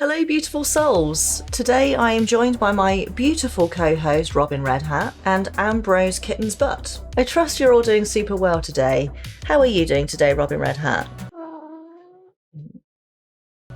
Hello, beautiful souls. Today I am joined by my beautiful co-host Robin Redhat and Ambrose Kitten's Butt. I trust you're all doing super well today. How are you doing today, Robin Redhat?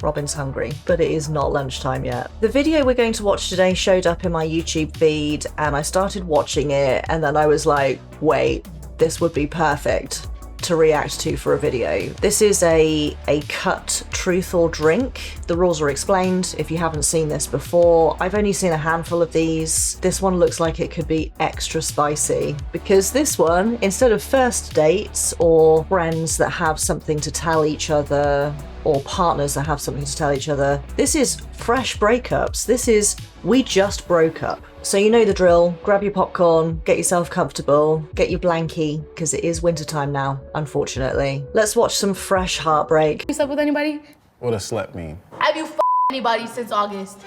Robin's hungry, but it is not lunchtime yet. The video we're going to watch today showed up in my YouTube feed and I started watching it and then I was like, wait, this would be perfect to react to for a video. This is a cut Truth or Drink. The rules are explained if you haven't seen this before. I've only seen a handful of these. This one looks like it could be extra spicy because this one, instead of first dates or friends that have something to tell each other or partners that have something to tell each other, this is fresh breakups. This is we just broke up. So you know the drill. Grab your popcorn, get yourself comfortable, get your blankie, because it is wintertime now, unfortunately. Let's watch some fresh heartbreak. You slept with anybody? What does slept mean? Have you anybody since August?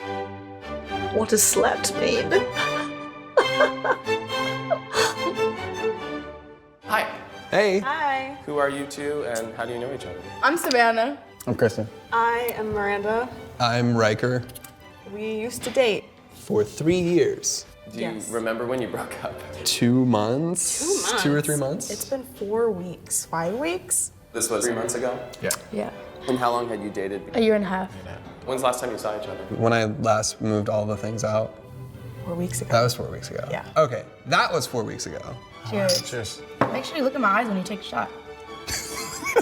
What does slept mean? Hi. Hey. Hi, Who are you two and how do you know each other? I'm Savannah. I'm Kristen. I am Miranda. I'm Riker. We used to date. For 3 years. Do you remember when you broke up? 2 months? 2 months. 2 or 3 months? It's been 4 weeks, 5 weeks. This was 3 months ago? Yeah. And how long had you dated? A year and a half. When's the last time you saw each other? When I last moved all the things out. 4 weeks ago. That was 4 weeks ago. Yeah. Okay, that was 4 weeks ago. Cheers. Cheers. Make sure you look in my eyes when you take a shot.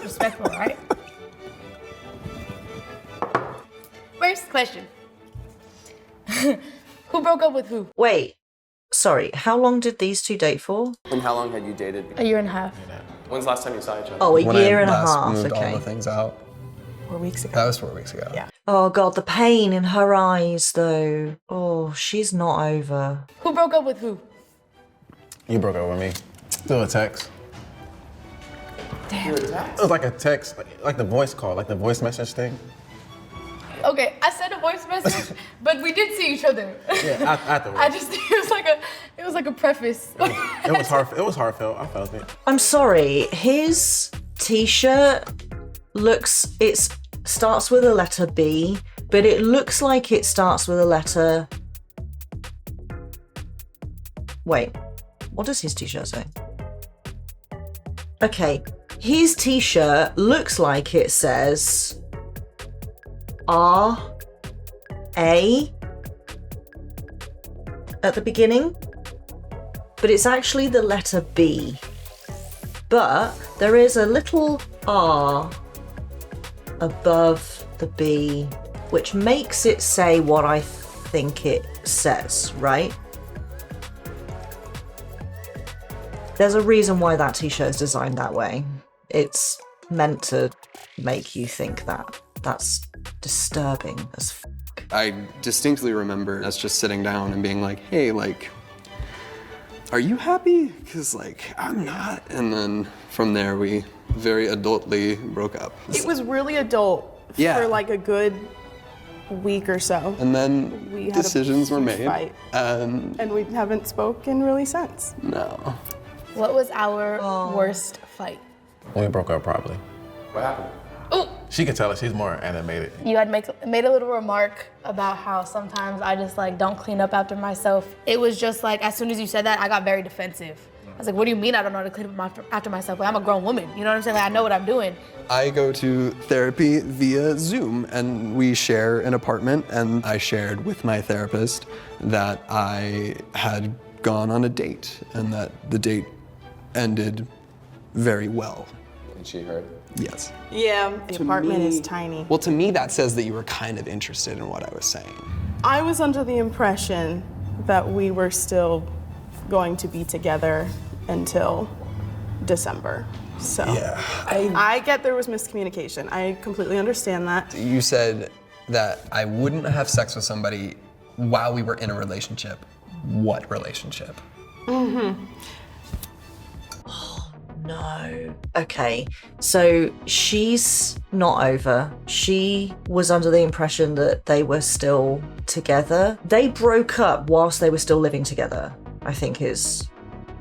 Respectful, right? First question. Who broke up with who? Wait, sorry, how long did these two date for? And how long had you dated? A year and a half. When's the last time you saw each other? Oh, a When year I and a last half, moved all okay. the things out. 4 weeks ago. That was 4 weeks ago. Yeah. Oh God, the pain in her eyes though. Oh, she's not over. Who broke up with who? You broke up with me. Still a text. You were text? It was like a text, like the voice call, like the voice message thing. Okay, I sent a voice message, but we did see each other. Yeah, afterwards. I just it was like a preface. It was hard. It was heartfelt. I felt it. I'm sorry, his t-shirt starts with a letter B, but it looks like it starts with a letter... Wait, what does his t-shirt say? Okay, his t-shirt looks like it says R-A at the beginning, but it's actually the letter B. But there is a little R above the B, which makes it say what I think it says, right? There's a reason why that t-shirt is designed that way. It's meant to make you think that. That's disturbing as f***. I distinctly remember us just sitting down and being like, hey, like, are you happy? Because, like, I'm not. And then from there, we very adultly broke up. It was really adult Yeah. for like a good week or so. And then We had a decisions were huge made. fight. And we haven't spoken really since. No. What was our worst fight? When we broke up, probably. What happened? She could tell us. She's more animated. You had made a little remark about how sometimes I just like don't clean up after myself. It was just like, as soon as you said that, I got very defensive. I was like, what do you mean I don't know how to clean up after myself? Like, I'm a grown woman, you know what I'm saying? Like, I know what I'm doing. I go to therapy via Zoom and we share an apartment, and I shared with my therapist that I had gone on a date and that the date ended very well. And she heard? Yes. Yeah, the apartment is tiny. Well, to me, that says that you were kind of interested in what I was saying. I was under the impression that we were still going to be together until December. So Yeah. I get there was miscommunication. I completely understand that. You said that I wouldn't have sex with somebody while we were in a relationship. What relationship? No. Okay, so she's not over. She was under the impression that they were still together. They broke up whilst they were still living together, I think is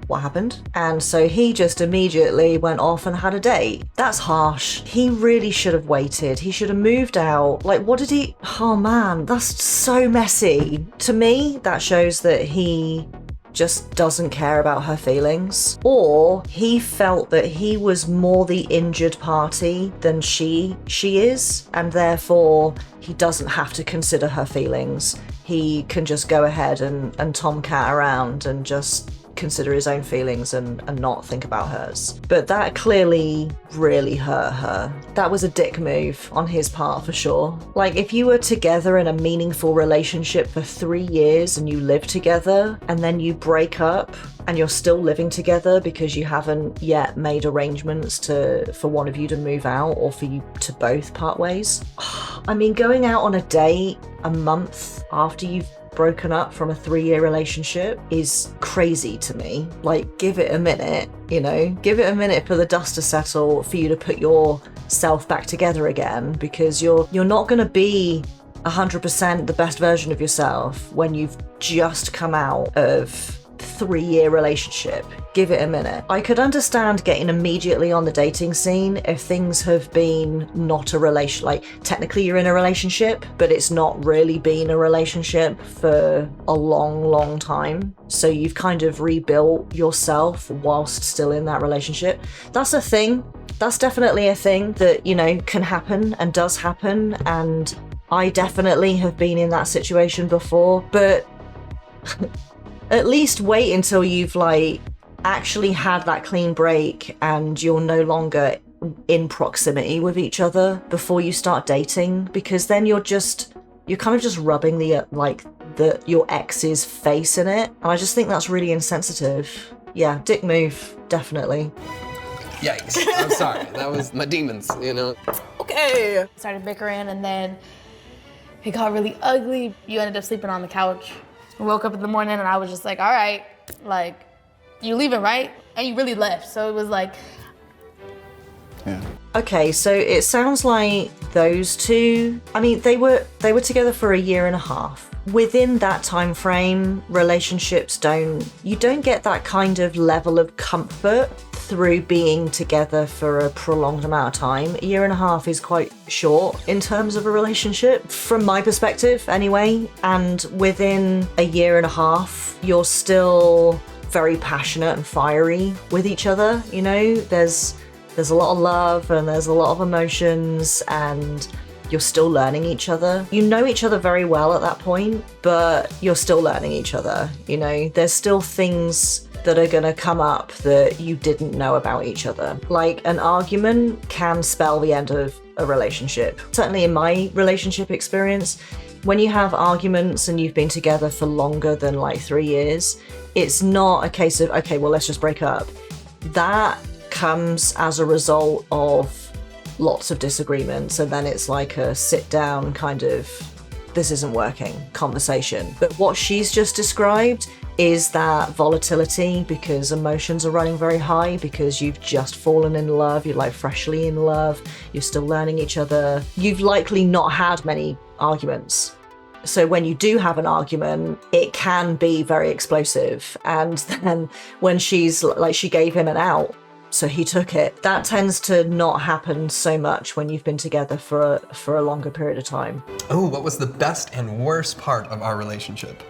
what happened? And so he just immediately went off and had a date. That's harsh. He really should have waited. He should have moved out. Like, what did he? Oh man, that's so messy. To me, that shows that he just doesn't care about her feelings, or he felt that he was more the injured party than she is, and therefore he doesn't have to consider her feelings. He can just go ahead and tomcat around and just consider his own feelings and not think about hers. But that clearly really hurt her. That was a dick move on his part for sure. Like, if you were together in a meaningful relationship for 3 years and you live together and then you break up and you're still living together because you haven't yet made arrangements for one of you to move out or for you to both part ways. I mean, going out on a date a month after you've broken up from a 3-year relationship is crazy to me. Like, give it a minute, you know, give it a minute for the dust to settle, for you to put yourself back together again, because you're not going to be 100% the best version of yourself when you've just come out of 3-year relationship. Give it a minute. I could understand getting immediately on the dating scene if things have been not a relation, like technically you're in a relationship, but it's not really been a relationship for a long time. So you've kind of rebuilt yourself whilst still in that relationship. That's a thing. That's definitely a thing that, you know, can happen and does happen. And I definitely have been in that situation before, but at least wait until you've like actually had that clean break and you're no longer in proximity with each other before you start dating, because then you're kind of just rubbing your ex's face in it, and I just think that's really insensitive. Yeah, dick move, definitely. Yikes. I'm sorry. That was my demons, you know. Okay. Started bickering, and then it got really ugly. You ended up sleeping on the couch. I woke up in the morning and I was just like, all right, like, you leaving, right? And you really left. So it was like, Yeah. Okay, so it sounds like those two, I mean, they were together for 1.5 years. Within that time frame, relationships you don't get that kind of level of comfort through being together for a prolonged amount of time. 1.5 years is quite short in terms of a relationship, from my perspective anyway. And within 1.5 years, you're still very passionate and fiery with each other. You know, there's a lot of love and there's a lot of emotions, and you're still learning each other. You know each other very well at that point, but you're still learning each other. You know, there's still things that are gonna come up that you didn't know about each other. Like, an argument can spell the end of a relationship. Certainly in my relationship experience, when you have arguments and you've been together for longer than like 3 years, it's not a case of, okay, well, let's just break up. That comes as a result of lots of disagreements, and then it's like a sit down kind of, this isn't working conversation. But what she's just described is that volatility, because emotions are running very high, because you've just fallen in love, you're like freshly in love, you're still learning each other. You've likely not had many arguments. So when you do have an argument, it can be very explosive. And then when she gave him an out, so he took it. That tends to not happen so much when you've been together for a longer period of time. Oh, what was the best and worst part of our relationship?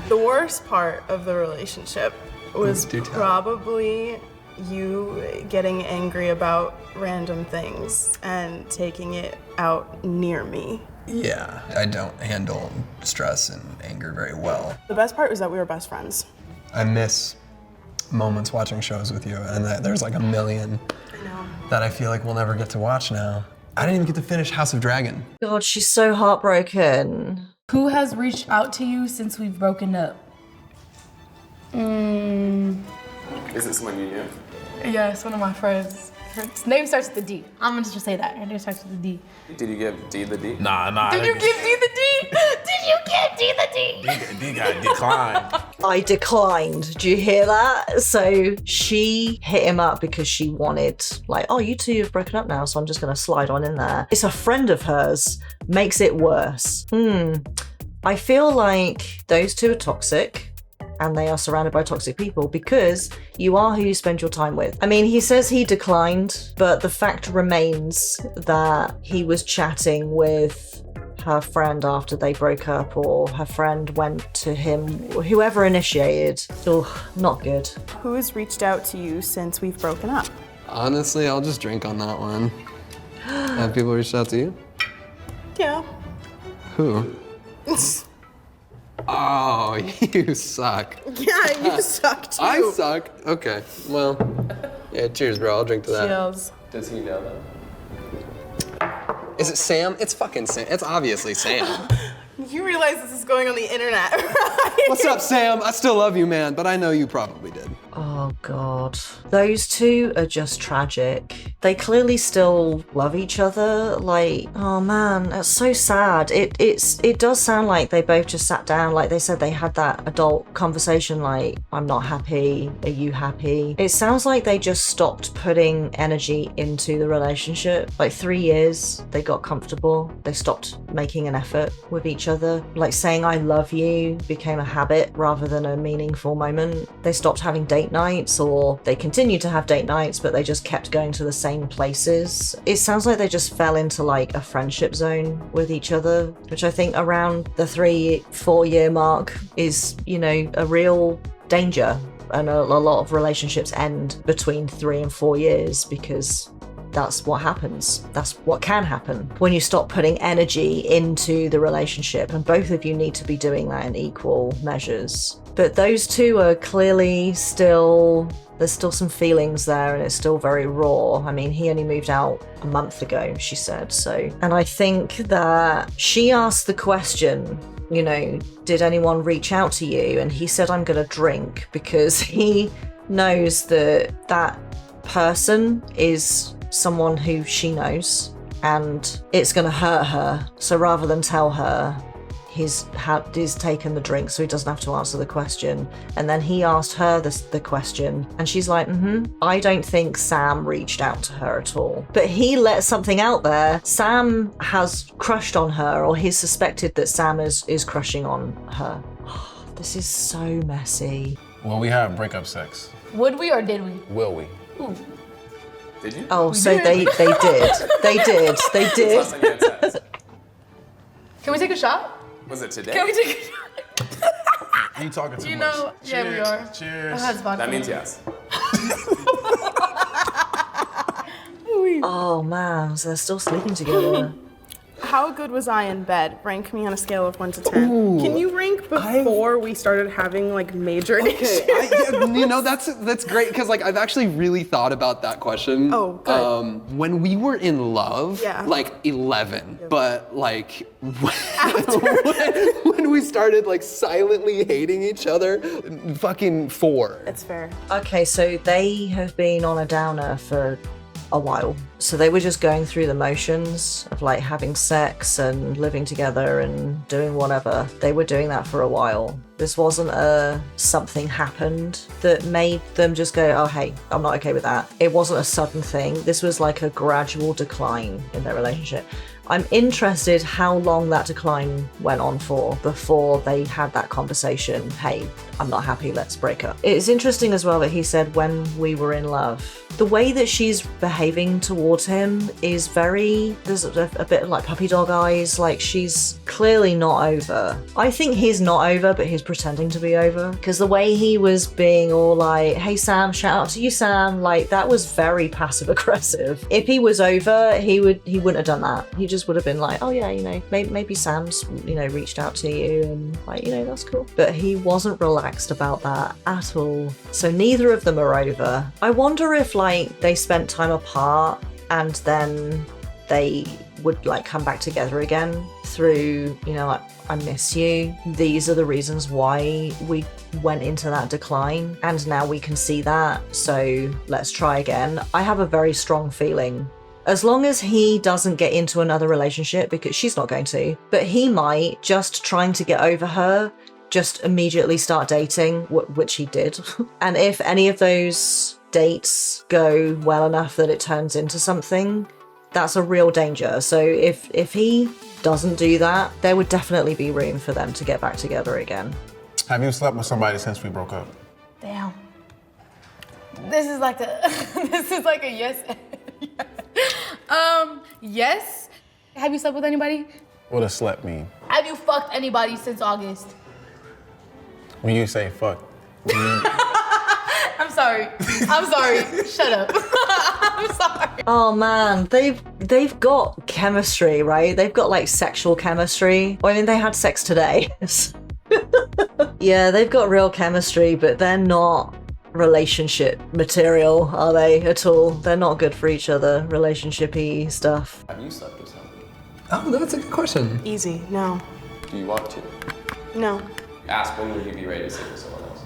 The worst part of the relationship was Do tell. probably you getting angry about random things and taking it out near me. Yeah, I don't handle stress and anger very well. The best part was that we were best friends. I miss moments watching shows with you, and there's like a million that I feel like we'll never get to watch now. I didn't even get to finish House of Dragon. God, she's so heartbroken. who has reached out to you since we've broken up? Is it someone you knew? Yeah, it's one of my friends. Her name starts with the D. I'm gonna just say that. Her name starts with the D. Did you give D the D? Nah. Did you give D the D? Did you give D the D? D got declined. I declined. Do you hear that? So she hit him up because she wanted, like, oh, you two have broken up now, so I'm just going to slide on in there. It's a friend of hers, makes it worse. I feel like those two are toxic. and they are surrounded by toxic people because you are who you spend your time with. I mean, he says he declined, but the fact remains that he was chatting with her friend after they broke up, or her friend went to him, whoever initiated. Ugh, not good. Who has reached out to you since we've broken up? Honestly, I'll just drink on that one. Have people reached out to you? Yeah. Who? Oh, you suck. Yeah, you suck too. I suck? Okay, well, yeah, cheers, bro. I'll drink to that. Cheers. Does he know that? Is it Sam? It's fucking Sam. It's obviously Sam. You realize this is going on the internet, right? What's up, Sam? I still love you, man, but I know you probably did. Oh God. Those two are just tragic. They clearly still love each other. Like, oh man, that's so sad. It does sound like they both just sat down, like they said they had that adult conversation like, I'm not happy, are you happy? It sounds like they just stopped putting energy into the relationship. Like 3 years, they got comfortable. They stopped making an effort with each other. Like saying I love you became a habit rather than a meaningful moment. They stopped having date nights, or they continued to have date nights, but they just kept going to the same places. It sounds like they just fell into like a friendship zone with each other, which I think around the 3-4 year mark is, you know, a real danger. And a lot of relationships end between 3 and 4 years because that's what happens. That's what can happen when you stop putting energy into the relationship, and both of you need to be doing that in equal measures. But those two are clearly there's still some feelings there, and it's still very raw. I mean, he only moved out a month ago, she said, so. And I think that she asked the question, you know, did anyone reach out to you? And he said, I'm gonna drink, because he knows that that person is someone who she knows and it's going to hurt her. So rather than tell her, he's taken the drink so he doesn't have to answer the question. And then he asked her the question and she's like, I don't think Sam reached out to her at all. But he let something out there. Sam has crushed on her, or he's suspected that Sam is crushing on her. This is so messy. Well, we had breakup sex. Would we or did we? Will we? Ooh. Did you? Oh, so they did. They did. They did. Last time you had sex. Can we take a shot? Was it today? Can we take a shot? You talking too You much. know, yeah, we are. Cheers. That's vodka. That means yes. Oh man, so they're still sleeping together. How good was I in bed? Rank me on a scale of 1 to 10. Can you rank before we started having like major issues? You know, that's great, because like I've actually really thought about that question. Oh, good. When we were in love, Yeah. like 11, but like when we started like silently hating each other, fucking 4. It's fair. Okay, so they have been on a downer for a while. So they were just going through the motions of like having sex and living together and doing whatever. They were doing that for a while. This wasn't something happened that made them just go, oh hey, I'm not okay with that. It wasn't a sudden thing. This was like a gradual decline in their relationship. I'm interested how long that decline went on for before they had that conversation. Hey, I'm not happy, let's break up. It's interesting as well that he said when we were in love. The way that she's behaving towards him is there's a bit of like puppy dog eyes, like she's clearly not over. I think he's not over, but he's pretending to be over. Because the way he was being all like, hey Sam, shout out to you Sam, like that was very passive aggressive. If he was over, he wouldn't have done that. He just would have been like, oh yeah, you know, maybe Sam's, you know, reached out to you and like, you know, that's cool. But he wasn't relaxed about that at all. So neither of them are over. I wonder if like they spent time apart and then they would like come back together again through, you know, like, I miss you. These are the reasons why we went into that decline and now we can see that. So let's try again. I have a very strong feeling. As long as he doesn't get into another relationship, because she's not going to, but he might, just trying to get over her, just immediately start dating, which he did. And if any of those dates go well enough that it turns into something, that's a real danger. So if he doesn't do that, there would definitely be room for them to get back together again. Have you slept with somebody since we broke up? Damn. This is like a yes. Yes. Have you slept with anybody? What does slept mean? Have you fucked anybody since August? When you say fuck, I'm sorry. Shut up. I'm sorry. Oh man, they've got chemistry, right? They've got like sexual chemistry. Well, I mean, they had sex today. Yeah, they've got real chemistry, but they're not relationship material, are they, at all? They're not good for each other, relationship-y stuff. Have you slept with somebody? Oh, that's a good question. Easy. No. Do you want to? No. Ask when would you be ready to sleep with someone else?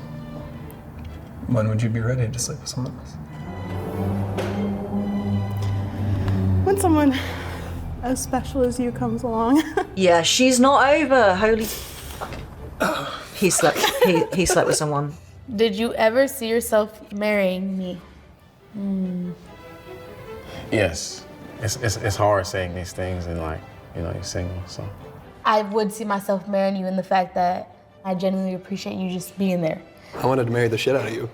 When would you be ready to sleep with someone else? When someone as special as you comes along. Yeah, she's not over. Holy fuck. He slept with someone. Did you ever see yourself marrying me? yes. It's hard saying these things and like, you're single, so. I would see myself marrying you in the fact that I genuinely appreciate you just being there. I wanted to marry the shit out of you.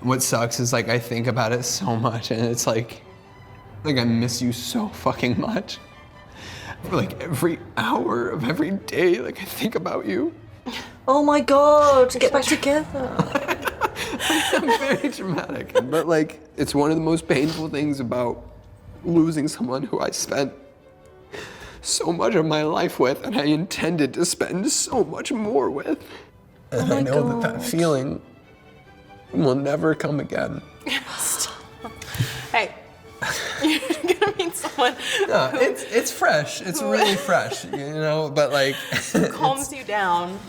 What sucks is like I think about it so much and it's like I miss you so fucking much. For like every hour of every day, like I think about you. Oh my god, get back together. I'm very dramatic. But like, it's one of the most painful things about losing someone who I spent so much of my life with and I intended to spend so much more with. And I know that feeling will never come again. Hey, you're gonna meet someone No, it's fresh. It's really fresh, but like... who calms you down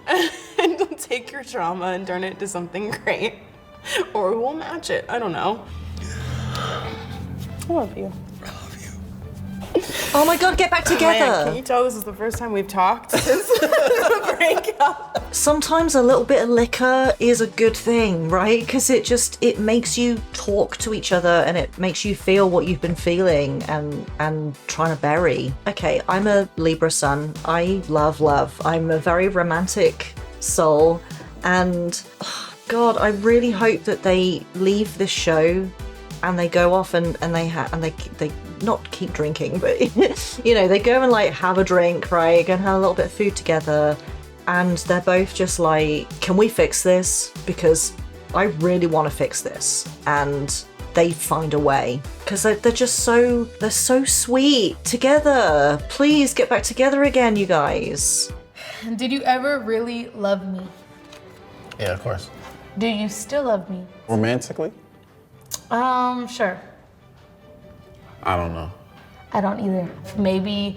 and will take your trauma and turn it into something great. Or who will match it. I don't know. I love you. Oh my god, get back together. Man, can you tell this is the first time we've talked since the breakup? Sometimes a little bit of liquor is a good thing, right? Because it makes you talk to each other and it makes you feel what you've been feeling and trying to bury. Okay, I'm a Libra sun. I love love. I'm a very romantic soul, and God, I really hope that they leave this show and they go off and they not keep drinking, but they go and like have a drink, right? Go and have a little bit of food together, and they're both just like, can we fix this? Because I really want to fix this. And they find a way, because they're so sweet together. Please get back together again, you guys. Did you ever really love me? Yeah, of course. Do you still love me? Romantically? Sure. I don't know. I don't either. Maybe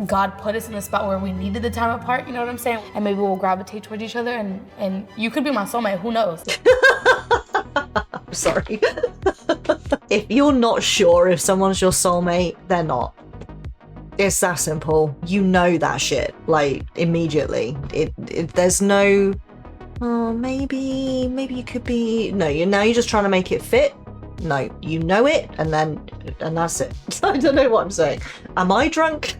God put us in the spot where we needed the time apart, you know what I'm saying? And maybe we'll gravitate towards each other, and you could be my soulmate, who knows? I'm sorry. If you're not sure if someone's your soulmate, they're not. It's that simple. You know that shit, like, immediately. There's no, oh, maybe you could be, no, you're just trying to make it fit. No, you know it, and that's it. I don't know what I'm saying. Am I drunk?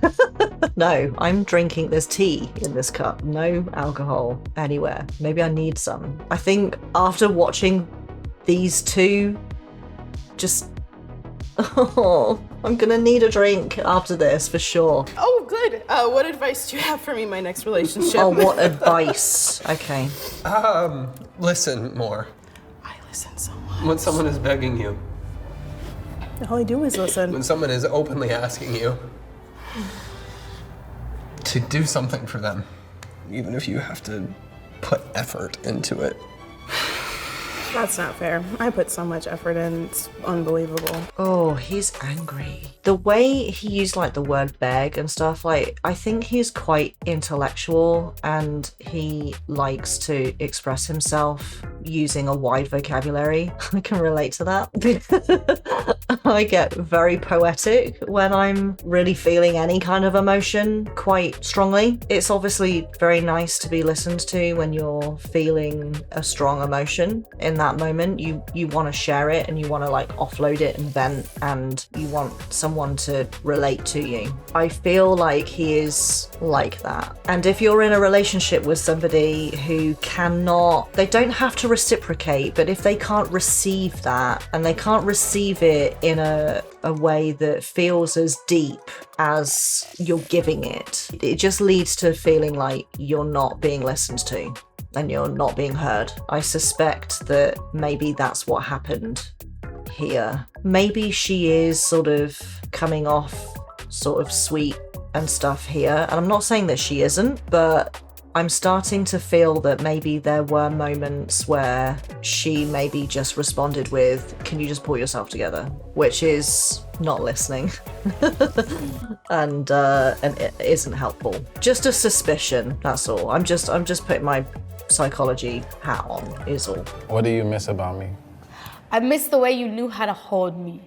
No, I'm drinking, there's tea in this cup. No alcohol anywhere. Maybe I need some. I think after watching these two, just, oh, I'm gonna need a drink after this for sure. Oh, good. What advice do you have for me in my next relationship? Oh, what advice? Okay. Listen more. I listen so much. When someone is begging you, All I do is listen. when someone is openly asking you to do something for them, even if you have to put effort into it. That's not fair. I put so much effort in, it's unbelievable. Oh, he's angry. The way he used like the word beg and stuff, like, I think he's quite intellectual and he likes to express himself using a wide vocabulary. I can relate to that. I get very poetic when I'm really feeling any kind of emotion quite strongly. It's obviously very nice to be listened to when you're feeling a strong emotion. In that moment, you want to share it and you want to like offload it and vent, and you want someone to relate to you. I feel like he is like that. And if you're in a relationship with somebody who they don't have to reciprocate, but if they can't receive that and they can't receive it in a way that feels as deep as you're giving it, it just leads to feeling like you're not being listened to and you're not being heard. I suspect that maybe that's what happened here. Maybe she is sort of coming off sort of sweet and stuff here, and I'm not saying that she isn't, but I'm starting to feel that maybe there were moments where she maybe just responded with, "Can you just pull yourself together?" Which is not listening. and it isn't helpful. Just a suspicion, that's all. I'm just putting my psychology hat on, is all. What do you miss about me? I miss the way you knew how to hold me.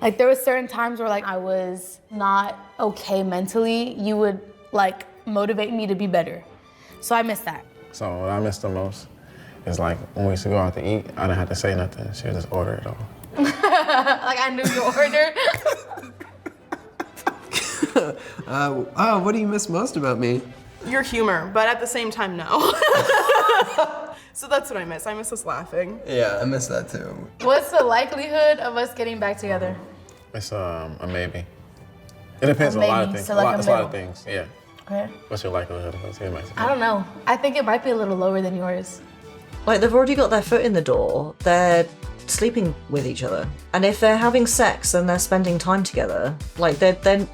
Like there were certain times where like I was not okay mentally, you would like motivate me to be better. So I miss that. So what I miss the most is like when we used to go out to eat, I didn't have to say nothing. She would just order it all. Like I knew your order. What do you miss most about me? Your humor, but at the same time, no. So that's what I miss. I miss us laughing. Yeah, I miss that too. What's the likelihood of us getting back together? It's a maybe. It depends on a lot of things. So like It's a lot of things, yeah. Okay. What's your likelihood of us getting back together? I don't know. I think it might be a little lower than yours. Like they've already got their foot in the door. They're sleeping with each other. And if they're having sex and they're spending time together, like they're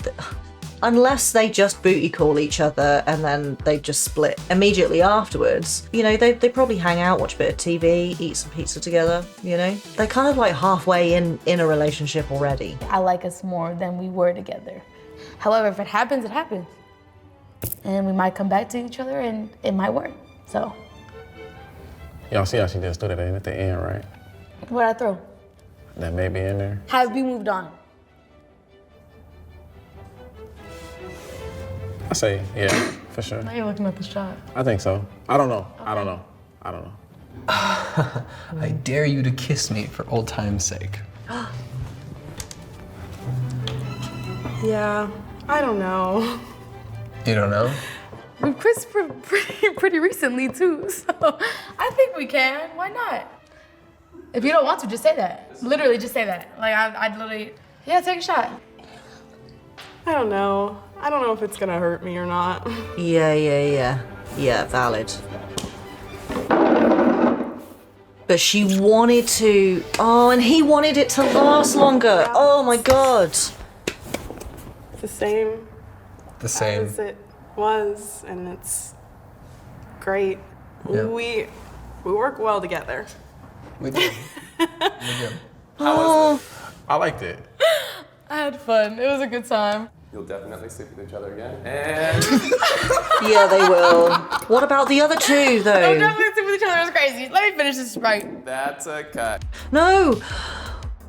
unless they just booty call each other and then they just split immediately afterwards, you know, they probably hang out, watch a bit of TV, eat some pizza together, you know? They're kind of like halfway in a relationship already. I like us more than we were together. However, if it happens, it happens. And we might come back to each other and it might work, so. Y'all see how she just threw that in at the end, right? What'd I throw? That may be in there. Have we moved on? I say, yeah, for sure. Now you're looking at the shot. I think so. I don't know. I don't know. I dare you to kiss me for old time's sake. Yeah, I don't know. You don't know? We've kissed pretty recently too, so I think we can. Why not? If you don't want to, just say that. Literally, just say that. Like I'd literally, yeah, take a shot. I don't know. I don't know if it's gonna hurt me or not. Yeah, valid. But she wanted to, and he wanted it to last longer. Oh my God. The same. The same. As it was, and it's great. Yeah. We work well together. We do. We do. I liked it. I had fun. It was a good time. You'll definitely sleep with each other again. And Yeah, they will. What about the other two, Oh, though? definitely sleep with each other. It was crazy. Let me finish this right. that's a cut. No!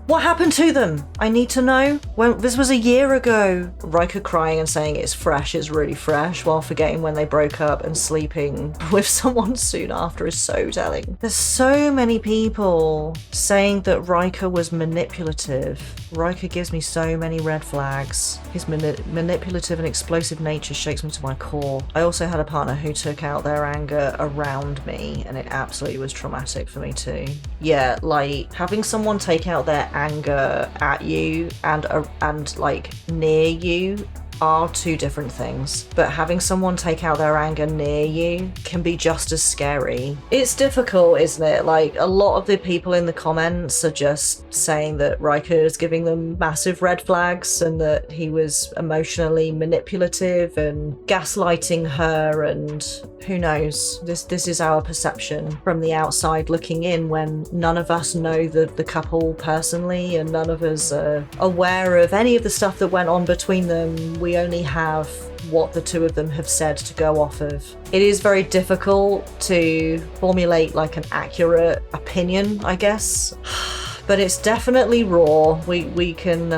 What happened to them? I need to know. When this was a year ago. Riker crying and saying it's fresh, it's really fresh, while forgetting when they broke up and sleeping with someone soon after is so telling. There's so many people saying that Riker was manipulative. Riker gives me so many red flags. His manipulative and explosive nature shakes me to my core. I also had a partner who took out their anger around me, and it absolutely was traumatic for me too. Yeah, like having someone take out their anger at you and like near you are two different things, but having someone take out their anger near you can be just as scary. It's difficult, isn't it? Like a lot of the people in the comments are just saying that Riker is giving them massive red flags and that he was emotionally manipulative and gaslighting her, and who knows, this is our perception from the outside looking in when none of us know the couple personally and none of us are aware of any of the stuff that went on between them. We only have what the two of them have said to go off of. It is very difficult to formulate like an accurate opinion, I guess. But it's definitely raw. We can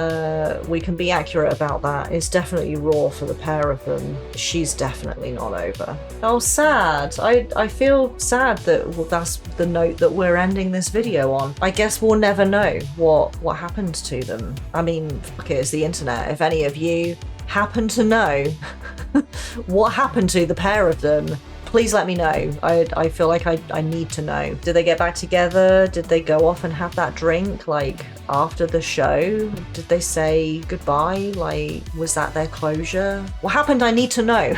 be accurate about that. It's definitely raw for the pair of them. She's definitely not over. Oh, sad. I feel sad that that's the note that we're ending this video on. I guess we'll never know what happened to them. I mean, fuck it, it's the internet. If any of you happen to know what happened to the pair of them, please let me know. I feel like I need to know. Did they get back together? Did they go off and have that drink, like, after the show? Did they say goodbye? Like, was that their closure? What happened? I need to know.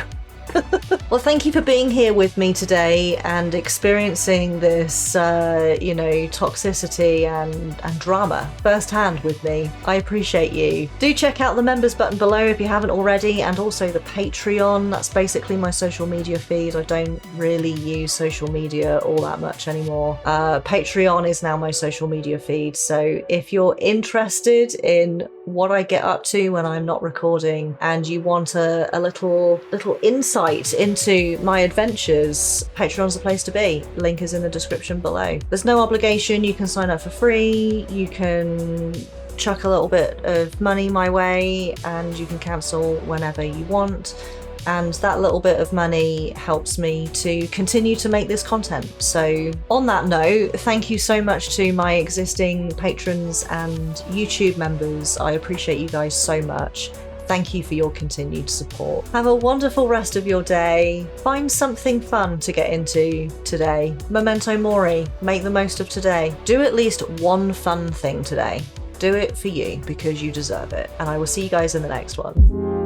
Well, thank you for being here with me today and experiencing this, toxicity and drama firsthand with me. I appreciate you. Do check out the members button below if you haven't already, and also the Patreon. That's basically my social media feed. I don't really use social media all that much anymore. Patreon is now my social media feed. So if you're interested in what I get up to when I'm not recording and you want a little insight into my adventures, Patreon's the place to be. Link is in the description below. There's no obligation. You can sign up for free. You can chuck a little bit of money my way and you can cancel whenever you want. And that little bit of money helps me to continue to make this content. So on that note, thank you so much to my existing patrons and YouTube members. I appreciate you guys so much. Thank you for your continued support. Have a wonderful rest of your day. Find something fun to get into today. Memento mori. Make the most of today. Do at least one fun thing today. Do it for you because you deserve it. And I will see you guys in the next one.